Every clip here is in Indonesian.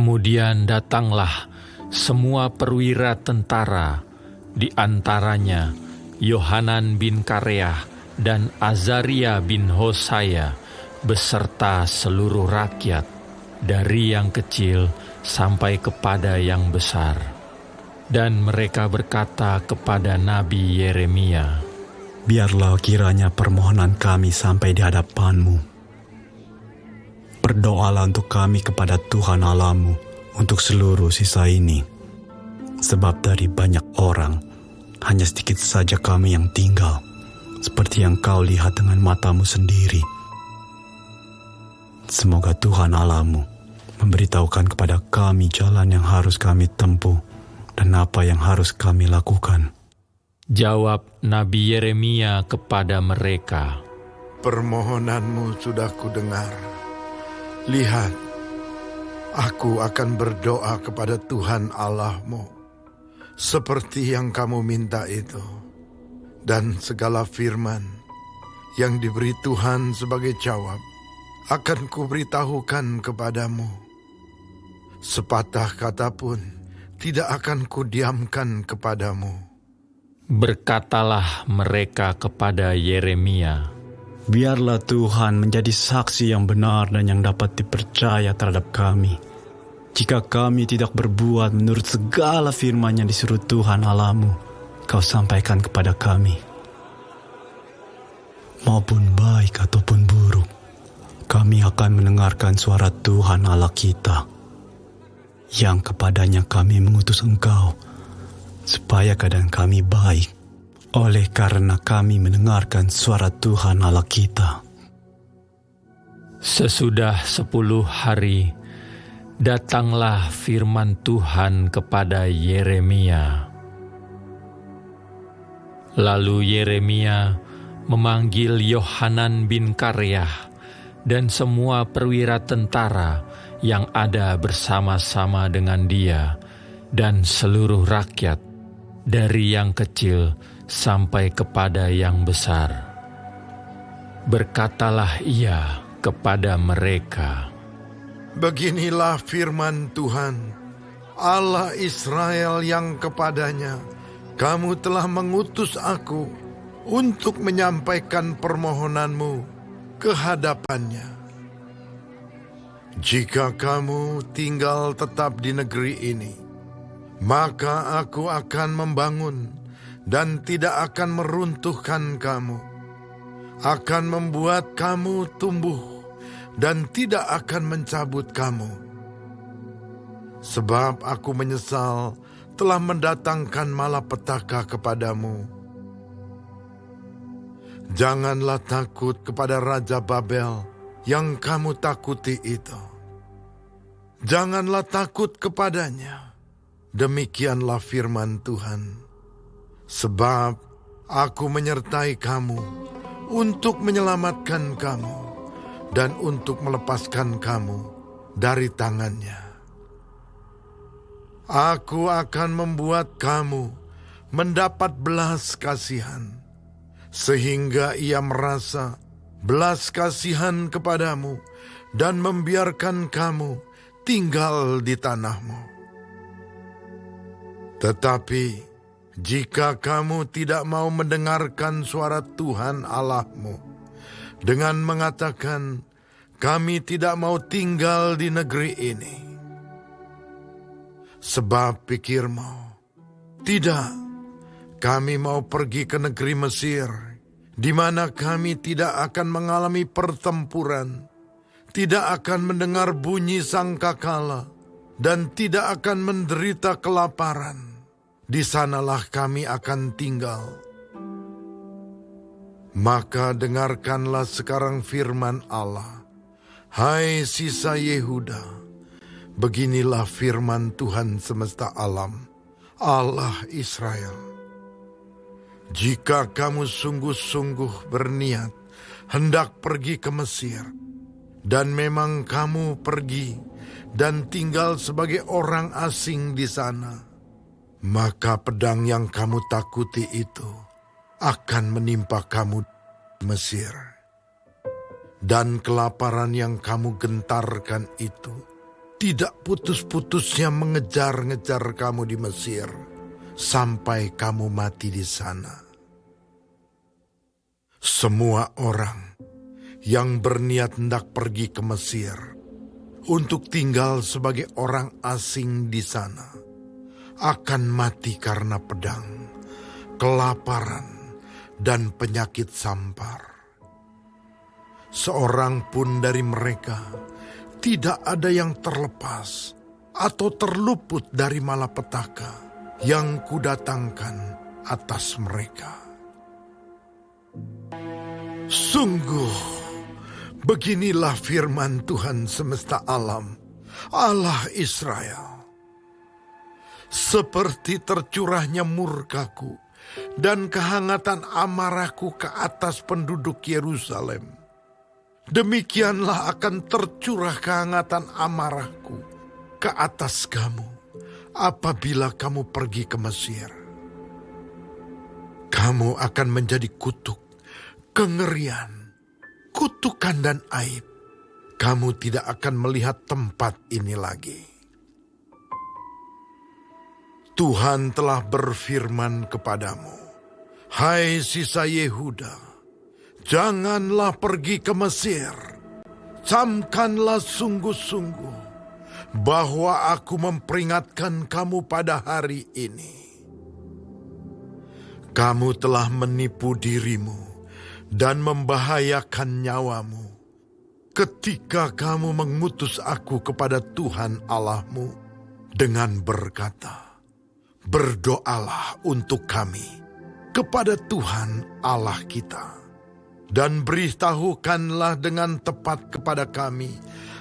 Kemudian datanglah semua perwira tentara, di antaranya Yohanan bin Kareah dan Azaria bin Hosaya, beserta seluruh rakyat, dari yang kecil sampai kepada yang besar. Dan mereka berkata kepada Nabi Yeremia, "Biarlah kiranya permohonan kami sampai di hadapan-Mu. Berdoalah untuk kami kepada Tuhan Allah-Mu untuk seluruh sisa ini. Sebab dari banyak orang, hanya sedikit saja kami yang tinggal, seperti yang Kau lihat dengan mata-Mu sendiri. Semoga Tuhan Allah-Mu memberitahukan kepada kami jalan yang harus kami tempuh dan apa yang harus kami lakukan." Jawab Nabi Yeremia kepada mereka, "Permohonanmu sudah kudengar. Lihat, aku akan berdoa kepada Tuhan Allah-Mu, seperti yang kamu minta itu. Dan segala firman yang diberi Tuhan sebagai jawab, akan kuberitahukan kepadamu. Sepatah kata pun tidak akan kudiamkan kepadamu." Berkatalah mereka kepada Yeremia, Biarlah Tuhan menjadi saksi yang benar dan yang dapat dipercaya terhadap kami. Jika kami tidak berbuat menurut segala firman yang disuruh Tuhan Allah-Mu, Kau sampaikan kepada kami. Maupun baik ataupun buruk, kami akan mendengarkan suara Tuhan Allah kita, yang kepadanya kami mengutus Engkau, supaya keadaan kami baik, oleh karena kami mendengarkan suara Tuhan Allah kita. Sesudah 10 hari, datanglah firman Tuhan kepada Yeremia. Lalu Yeremia memanggil Yohanan bin Kareah dan semua perwira tentara yang ada bersama-sama dengan dia, dan seluruh rakyat, dari yang kecil sampai kepada yang besar. Berkatalah ia kepada mereka, Beginilah firman Tuhan, Allah Israel, yang kepadanya kamu telah mengutus aku untuk menyampaikan permohonanmu ke hadapannya. Jika kamu tinggal tetap di negeri ini, maka aku akan membangun dan tidak akan meruntuhkan kamu, akan membuat kamu tumbuh dan tidak akan mencabut kamu. Sebab aku menyesal telah mendatangkan malapetaka kepadamu. Janganlah takut kepada Raja Babel yang kamu takuti itu. Janganlah takut kepadanya. Demikianlah firman Tuhan. Sebab aku menyertai kamu untuk menyelamatkan kamu dan untuk melepaskan kamu dari tangannya. Aku akan membuat kamu mendapat belas kasihan, sehingga ia merasa belas kasihan kepadamu dan membiarkan kamu tinggal di tanahmu. Tetapi jika kamu tidak mau mendengarkan suara Tuhan Allahmu dengan mengatakan, kami tidak mau tinggal di negeri ini, sebab pikirmu, tidak, kami mau pergi ke negeri Mesir, di mana kami tidak akan mengalami pertempuran, tidak akan mendengar bunyi sangkakala, dan tidak akan menderita kelaparan. Di sanalah kami akan tinggal. Maka dengarkanlah sekarang firman Allah, hai sisa Yehuda, beginilah firman Tuhan semesta alam, Allah Israel. Jika kamu sungguh-sungguh berniat hendak pergi ke Mesir, dan memang kamu pergi dan tinggal sebagai orang asing di sana, maka pedang yang kamu takuti itu akan menimpa kamu di Mesir. Dan kelaparan yang kamu gentarkan itu tidak putus-putusnya mengejar-ngejar kamu di Mesir, sampai kamu mati di sana. Semua orang yang berniat hendak pergi ke Mesir untuk tinggal sebagai orang asing di sana akan mati karena pedang, kelaparan, dan penyakit sampar. Seorang pun dari mereka tidak ada yang terlepas atau terluput dari malapetaka yang kudatangkan atas mereka. Sungguh, beginilah firman Tuhan semesta alam, Allah Israel. Seperti tercurahnya murkaku dan kehangatan amarahku ke atas penduduk Yerusalem, demikianlah akan tercurah kehangatan amarahku ke atas kamu apabila kamu pergi ke Mesir. Kamu akan menjadi kutuk, kengerian, kutukan dan aib. Kamu tidak akan melihat tempat ini lagi. Tuhan telah berfirman kepadamu, hai sisa Yehuda, janganlah pergi ke Mesir. Camkanlah sungguh-sungguh bahwa aku memperingatkan kamu pada hari ini. Kamu telah menipu dirimu dan membahayakan nyawamu ketika kamu mengutus aku kepada Tuhan Allahmu dengan berkata, berdoalah untuk kami kepada Tuhan Allah kita, dan beritahukanlah dengan tepat kepada kami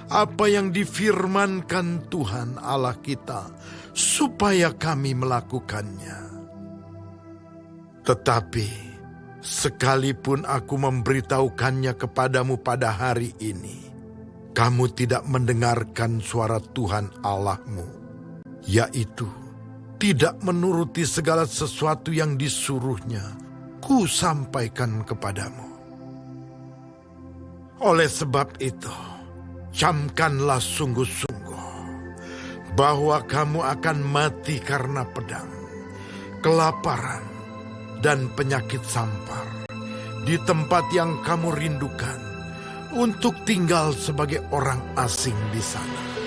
apa yang difirmankan Tuhan Allah kita, supaya kami melakukannya. Tetapi sekalipun aku memberitahukannya kepadamu pada hari ini, kamu tidak mendengarkan suara Tuhan Allahmu, yaitu tidak menuruti segala sesuatu yang disuruhnya, ku sampaikan kepadamu. Oleh sebab itu, camkanlah sungguh-sungguh bahwa kamu akan mati karena pedang, kelaparan, dan penyakit sampar di tempat yang kamu rindukan untuk tinggal sebagai orang asing di sana.